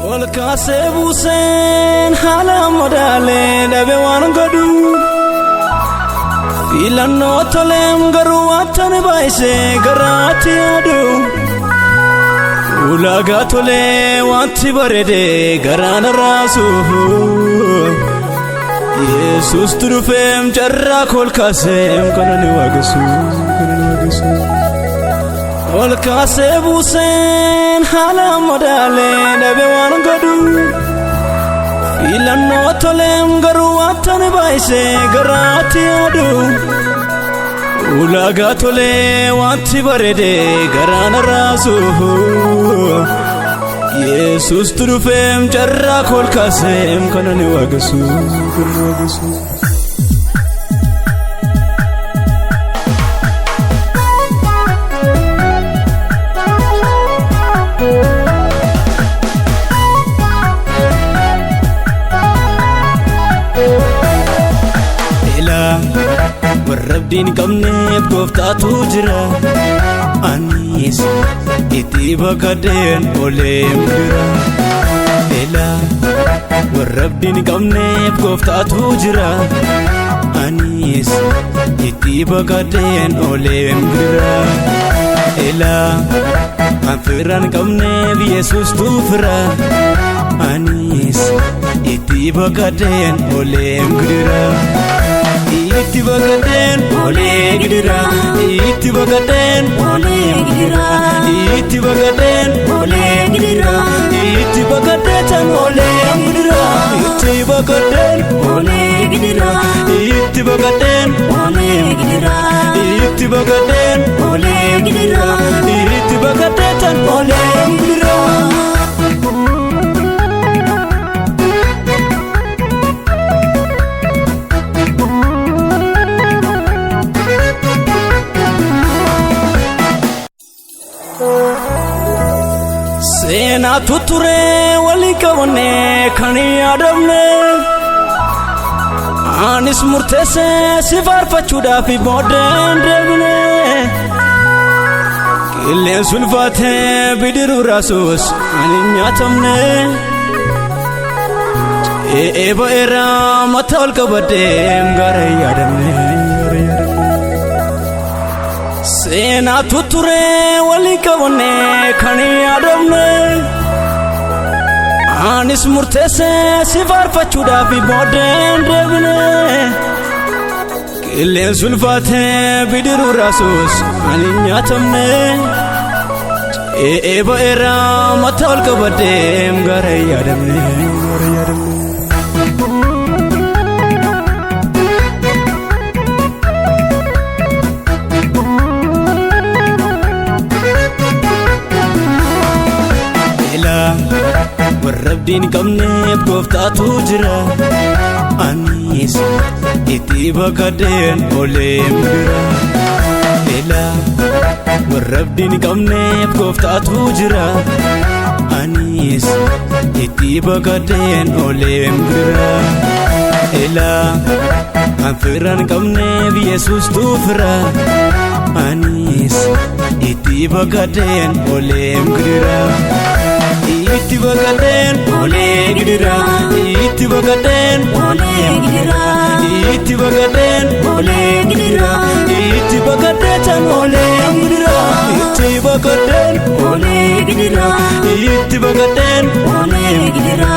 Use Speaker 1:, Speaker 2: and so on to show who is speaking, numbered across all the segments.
Speaker 1: والكاسبوسين حالا مدالين أبيوان قدو إلانو تلم قرواتن بايسي قراتي أدو ولاغاتو لي وانتي بردي قران الراسو يسوس تروفيم جراك والكاسم كنني واقسو والكاسبوسين حالا مدالين أبيوان قدو إلانو تلم قرواتن بايسي قراتي أدو ولاغاتو لي وانتي بردي قران الراسو يسوس تروفيم جراك والكاسم كنني واقسو والربدين قمني بقفتاتو جرا أنيس إتيبا قدين أوليم جرا إلا والربدين قمني بقفتاتو جرا أنيس إتيبا قدين أوليم جرا إلا أنفران قمني بيسوس توفرا أنيس إتيبا قدين أوليم جرا Itti bagaden ole gidira Itti bagaden ole gidira Itti bagaden ole gidira Itti bagaden ole gidira Itti bagaden ole gidira Itti bagaden ole gidira Itti bagaden ole gidira Itti bagaden ole gidira سينا تطري ولكوني خاني آدمني آنس مرتسي سفار فچودا في بودن ربني كلين سلفاتي بدرو راسوس آني نياتمني إيبا إيرا مطول كبتهم غاري آدمني سينا تطري ولكوني خاني آدمني آنس مرتسي سفار فچودا في بودن ربني كلين سلفاتي بدرو راسوس آني نياتمني إيبا إيرا مطول كبتهم غاري آدمني والربدين قمني بقفتاتو جرا أنيس إتيبا قدين أوليم جرا إلا والربدين قمني بقفتاتو جرا أنيس إتيبا قدين أوليم جرا إلا أنفران قمني بيسوس توفرا أنيس إتيبا قدين أوليم جرا Itti bagaden ole gidira Itti bagaden ole gidira Itti bagaden ole gidira Itti bagaden ole gidira Itti bagaden ole gidira Itti bagaden ole gidira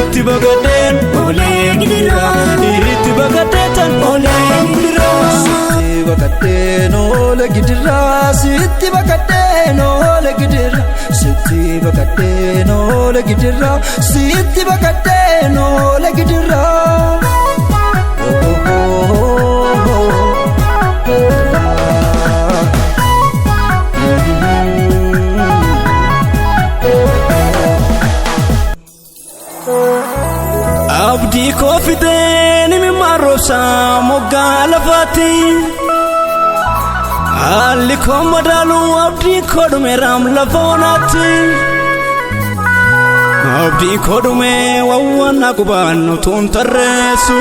Speaker 1: Itti bagaden ole gidira Itti bagaden ole gidira Sitti bagaden ole gidira Sitti bagaden ole gidira Sitti bagaden ole gidira Sitti bagaden ole gidira Abdi kofiden mi marosa mogala fati Ali komadalu abdi kodume ram lafonati Abdi kodume wawana kubanu tuntaresu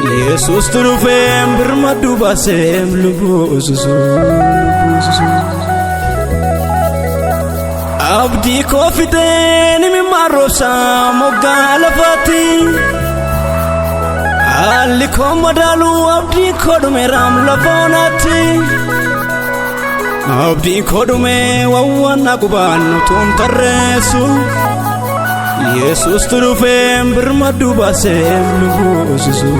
Speaker 1: Jesus turufem bermadu basem lubu susu abdi kofiten mi marosa mogala fati ali komadalu abdi kodumeram lafonati abdi kodume wawana kubanu ton taresu Jesus turufem bermadu basem lubususu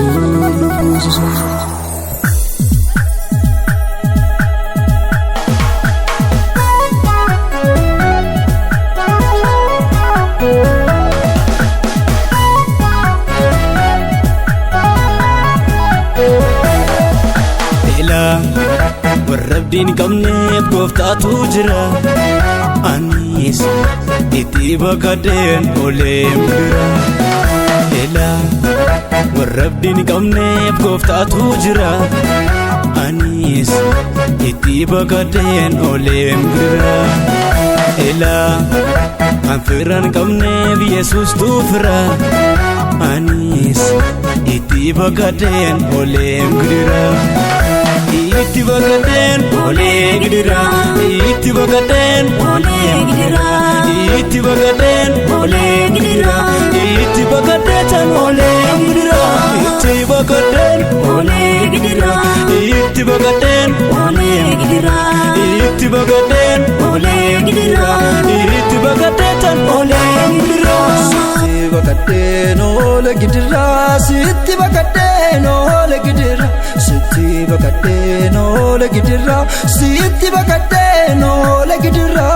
Speaker 1: warabdin kamne goftatu jira anis iti bakaden olem dira ela warabdin kamne goftatu jira anis iti bakaden olem dira ela anfiran kamne Jesus tufra anis iti bakaden olem dira Iti bagaden ole gidira iti bagaden ole gidira iti bagaden ole gidira iti bagaden ole gidira iti bagaden ole gidira iti bagaden ole gidira iti bagaden ole gidira iti bagaden ole gidira iti bagaden ole gidira iti bagaden ole gidira iti bagaden ole gidira iti bagaden ole gidira